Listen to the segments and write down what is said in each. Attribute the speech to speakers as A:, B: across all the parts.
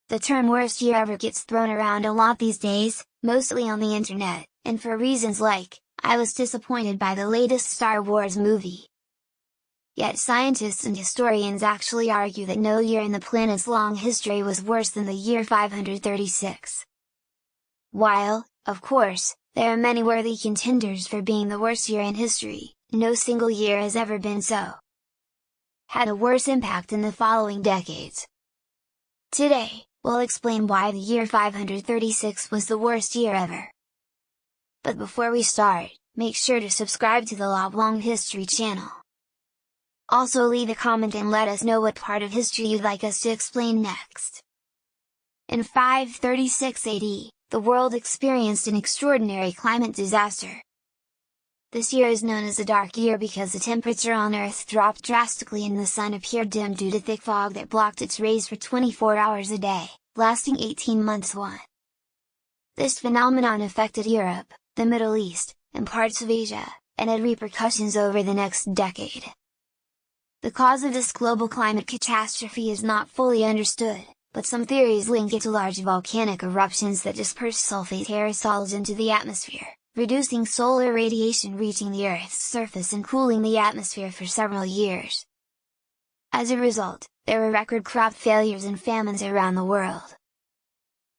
A: The term worst year ever gets thrown around a lot these days, mostly on the internet, and for reasons like, I was disappointed by the latest Star Wars movie. Yet scientists and historians actually argue that no year in the planet's long history was worse than the year 536. While, of course, there are many worthy contenders for being the worst year in history, no single year has ever been so. Had a worse impact in the following decades. Today, we'll explain why the year 536 was the worst year ever. But before we start, make sure to subscribe to the Long History channel. Also leave a comment and let us know what part of history you'd like us to explain next. In 536 AD, the world experienced an extraordinary climate disaster. This year is known as a dark year because the temperature on Earth dropped drastically and the sun appeared dim due to thick fog that blocked its rays for 24 hours a day, lasting 18 months. This phenomenon affected Europe, the Middle East, and parts of Asia, and had repercussions over the next decade. The cause of this global climate catastrophe is not fully understood, but some theories link it to large volcanic eruptions that disperse sulfate aerosols into the atmosphere, reducing solar radiation reaching the Earth's surface and cooling the atmosphere for several years. As a result, there were record crop failures and famines around the world.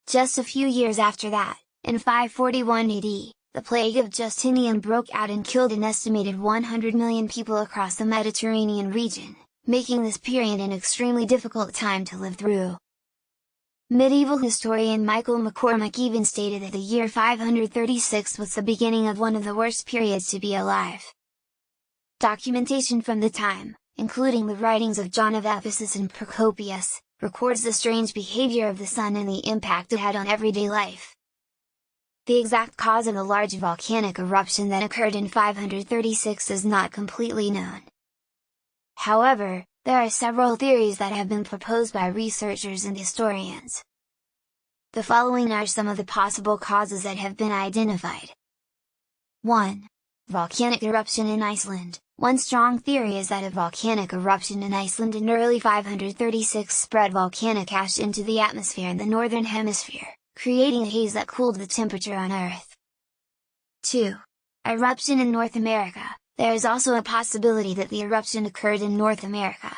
A: Just a few years after that, in 541 AD, the plague of Justinian broke out and killed an estimated 100 million people across the Mediterranean region, making this period an extremely difficult time to live through. Medieval historian Michael McCormack even stated that the year 536 was the beginning of one of the worst periods to be alive. Documentation from the time, including the writings of John of Ephesus and Procopius, records the strange behavior of the sun and the impact it had on everyday life. The exact cause of the large volcanic eruption that occurred in 536 is not completely known. However, there are several theories that have been proposed by researchers and historians. The following are some of the possible causes that have been identified. 1. Volcanic eruption in Iceland. One strong theory is that a volcanic eruption in Iceland in early 536 spread volcanic ash into the atmosphere in the northern hemisphere, creating a haze that cooled the temperature on Earth. 2. Eruption in North America. There is also a possibility that the eruption occurred in North America.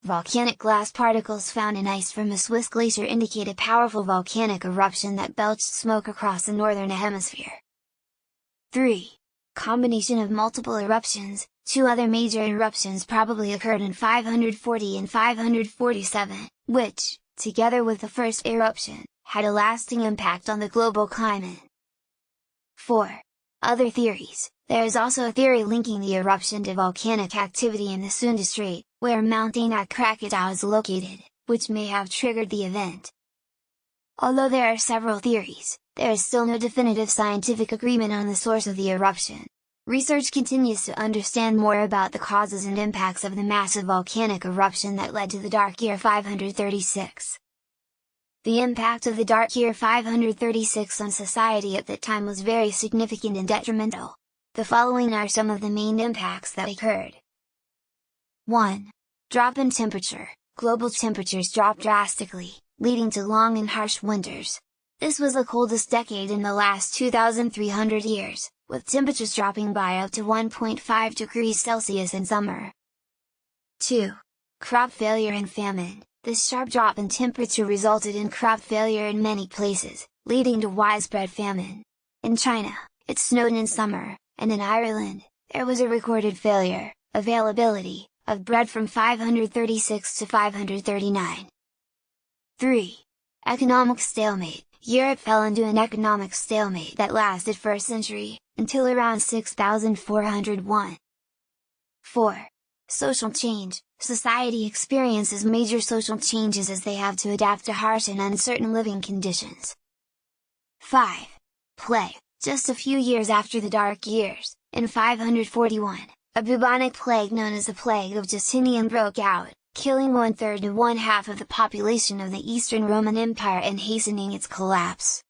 A: Volcanic glass particles found in ice from a Swiss glacier indicate a powerful volcanic eruption that belched smoke across the northern hemisphere. 3. Combination of multiple eruptions. Two other major eruptions probably occurred in 540 and 547, which, together with the first eruption, had a lasting impact on the global climate. 4. Other theories. There is also a theory linking the eruption to volcanic activity in the Sunda Strait, where Mount Anak Krakatau is located, which may have triggered the event. Although there are several theories, there is still no definitive scientific agreement on the source of the eruption. Research continues to understand more about the causes and impacts of the massive volcanic eruption that led to the dark year 536. The impact of the dark year 536 on society at that time was very significant and detrimental. The following are some of the main impacts that occurred. 1. Drop in temperature. Global temperatures dropped drastically, leading to long and harsh winters. This was the coldest decade in the last 2,300 years, with temperatures dropping by up to 1.5 degrees Celsius in summer. 2. Crop failure and famine. This sharp drop in temperature resulted in crop failure in many places, leading to widespread famine. In China, it snowed in summer, and in Ireland, there was a recorded failure, availability, of bread from 536 to 539. 3. Economic stalemate. Europe fell into an economic stalemate that lasted for a century, until around 6401. 4. Social change. Society experiences major social changes as they have to adapt to harsh and uncertain living conditions. 5. Plague. Just a few years after the Dark Years, in 541, a bubonic plague known as the Plague of Justinian broke out, killing 1/3 to 1/2 of the population of the Eastern Roman Empire and hastening its collapse.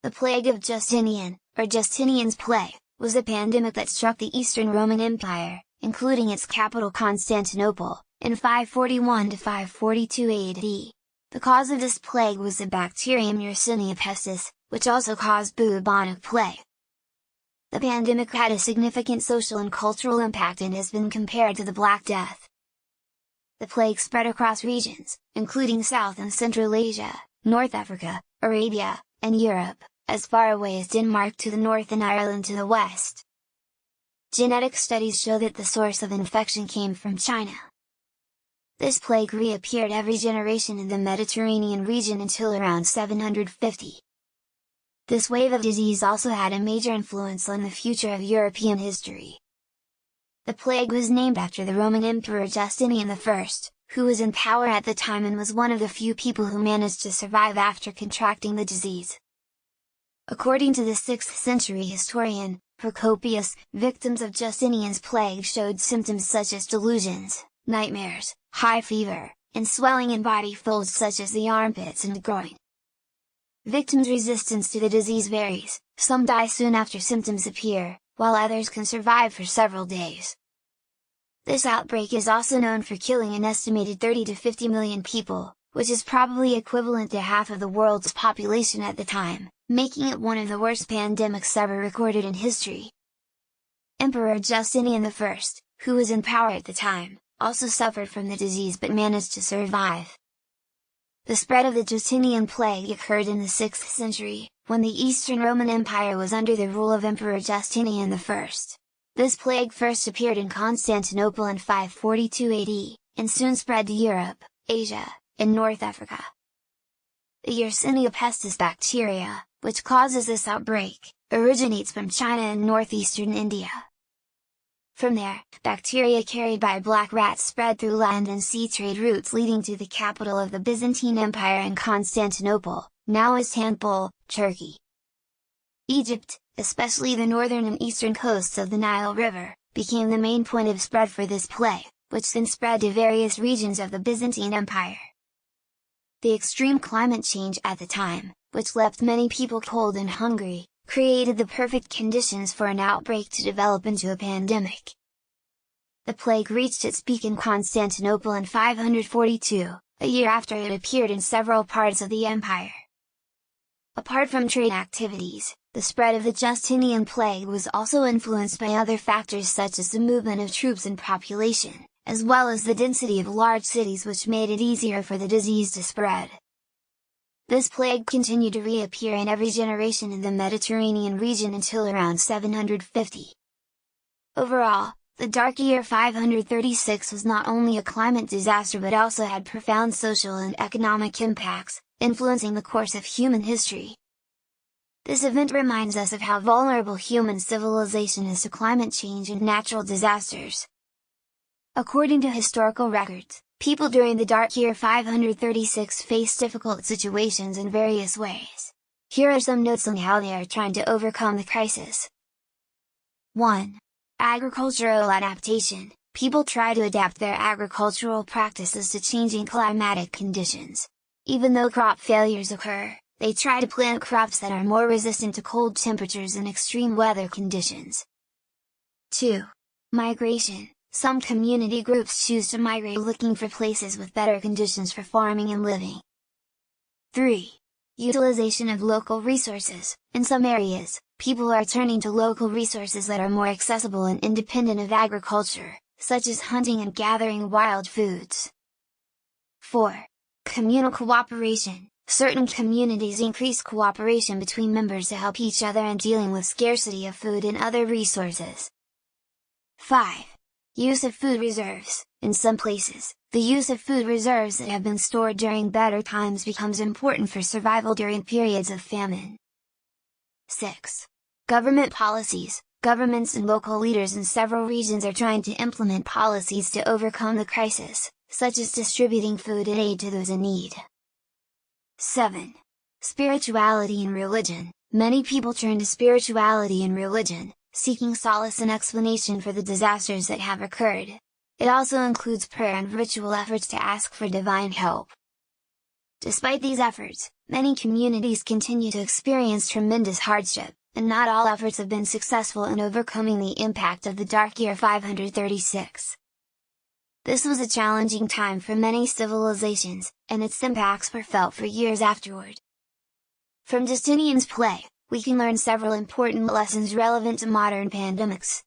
A: The Plague of Justinian, or Justinian's Plague, was a pandemic that struck the Eastern Roman Empire, including its capital Constantinople, in 541 to 542 AD. The cause of this plague was the bacterium Yersinia pestis, which also caused bubonic plague. The pandemic had a significant social and cultural impact and has been compared to the Black Death. The plague spread across regions, including South and Central Asia, North Africa, Arabia, and Europe, as far away as Denmark to the north and Ireland to the west. Genetic studies show that the source of infection came from China. This plague reappeared every generation in the Mediterranean region until around 750. This wave of disease also had a major influence on the future of European history. The plague was named after the Roman Emperor Justinian I, who was in power at the time and was one of the few people who managed to survive after contracting the disease. According to the 6th century historian, Procopius, victims of Justinian's plague showed symptoms such as delusions, nightmares, high fever, and swelling in body folds such as the armpits and groin. Victims' resistance to the disease varies, some die soon after symptoms appear, while others can survive for several days. This outbreak is also known for killing an estimated 30 to 50 million people, which is probably equivalent to half of the world's population at the time, making it one of the worst pandemics ever recorded in history. Emperor Justinian I, who was in power at the time, also suffered from the disease but managed to survive. The spread of the Justinian plague occurred in the 6th century, when the Eastern Roman Empire was under the rule of Emperor Justinian I. This plague first appeared in Constantinople in 542 AD, and soon spread to Europe, Asia, and North Africa. The Yersinia pestis bacteria, which causes this outbreak, originates from China and northeastern India. From there, bacteria carried by black rats spread through land and sea trade routes leading to the capital of the Byzantine Empire in Constantinople, now Istanbul, Turkey. Egypt, especially the northern and eastern coasts of the Nile River, became the main point of spread for this plague, which then spread to various regions of the Byzantine Empire. The extreme climate change at the time, which left many people cold and hungry, created the perfect conditions for an outbreak to develop into a pandemic. The plague reached its peak in Constantinople in 542, a year after it appeared in several parts of the empire. Apart from trade activities, the spread of the Justinian plague was also influenced by other factors such as the movement of troops and population, as well as the density of large cities, which made it easier for the disease to spread. This plague continued to reappear in every generation in the Mediterranean region until around 750. Overall, the dark year 536 was not only a climate disaster but also had profound social and economic impacts, influencing the course of human history. This event reminds us of how vulnerable human civilization is to climate change and natural disasters. According to historical records, people during the dark year 536 faced difficult situations in various ways. Here are some notes on how they are trying to overcome the crisis. 1. Agricultural adaptation. People try to adapt their agricultural practices to changing climatic conditions. Even though crop failures occur, they try to plant crops that are more resistant to cold temperatures and extreme weather conditions. 2. Migration. Some community groups choose to migrate looking for places with better conditions for farming and living. 3. Utilization of local resources. In some areas, people are turning to local resources that are more accessible and independent of agriculture, such as hunting and gathering wild foods. 4. Communal cooperation. Certain communities increase cooperation between members to help each other in dealing with scarcity of food and other resources. 5. Use of food reserves. In some places, the use of food reserves that have been stored during better times becomes important for survival during periods of famine. 6. Government policies. Governments and local leaders in several regions are trying to implement policies to overcome the crisis, such as distributing food and aid to those in need. 7. Spirituality and religion. Many people turn to spirituality and religion, seeking solace and explanation for the disasters that have occurred. It also includes prayer and ritual efforts to ask for divine help. Despite these efforts, many communities continue to experience tremendous hardship, and not all efforts have been successful in overcoming the impact of the dark year 536. This was a challenging time for many civilizations, and its impacts were felt for years afterward. From Justinian's plague, we can learn several important lessons relevant to modern pandemics.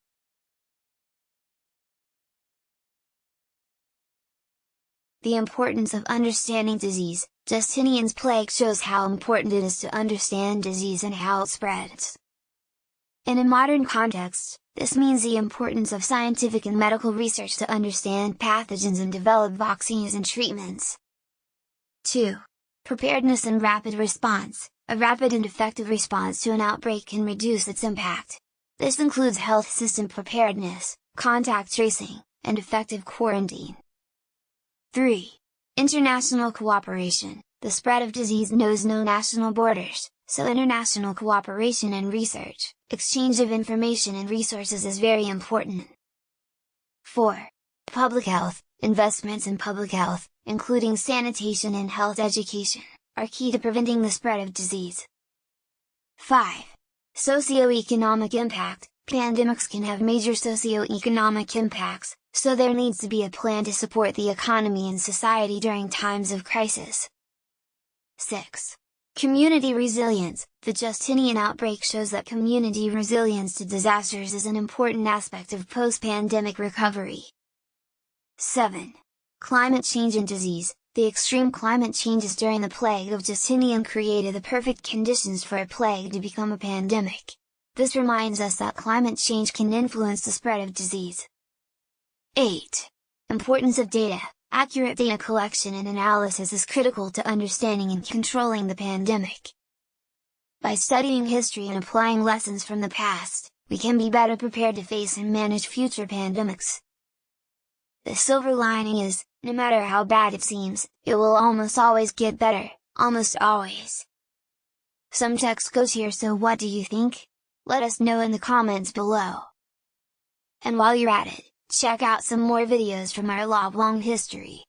A: The importance of understanding disease. Justinian's plague shows how important it is to understand disease and how it spreads. In a modern context, this means the importance of scientific and medical research to understand pathogens and develop vaccines and treatments. 2. Preparedness and rapid response. A rapid and effective response to an outbreak can reduce its impact. This includes health system preparedness, contact tracing, and effective quarantine. 3. International cooperation. The spread of disease knows no national borders, so international cooperation and research, exchange of information and resources is very important. 4. Public health. Investments in public health, including sanitation and health education, are key to preventing the spread of disease. 5. Socioeconomic impact. Pandemics can have major socioeconomic impacts, so there needs to be a plan to support the economy and society during times of crisis. 6. Community resilience. The Justinian outbreak shows that community resilience to disasters is an important aspect of post-pandemic recovery. 7. Climate change and disease. The extreme climate changes during the plague of Justinian created the perfect conditions for a plague to become a pandemic. This reminds us that climate change can influence the spread of disease. 8. Importance of data. Accurate data collection and analysis is critical to understanding and controlling the pandemic. By studying history and applying lessons from the past, we can be better prepared to face and manage future pandemics. The silver lining is, no matter how bad it seems, it will almost always get better, almost always. Some text goes here, so what do you think? Let us know in the comments below. And while you're at it, check out some more videos from our long history.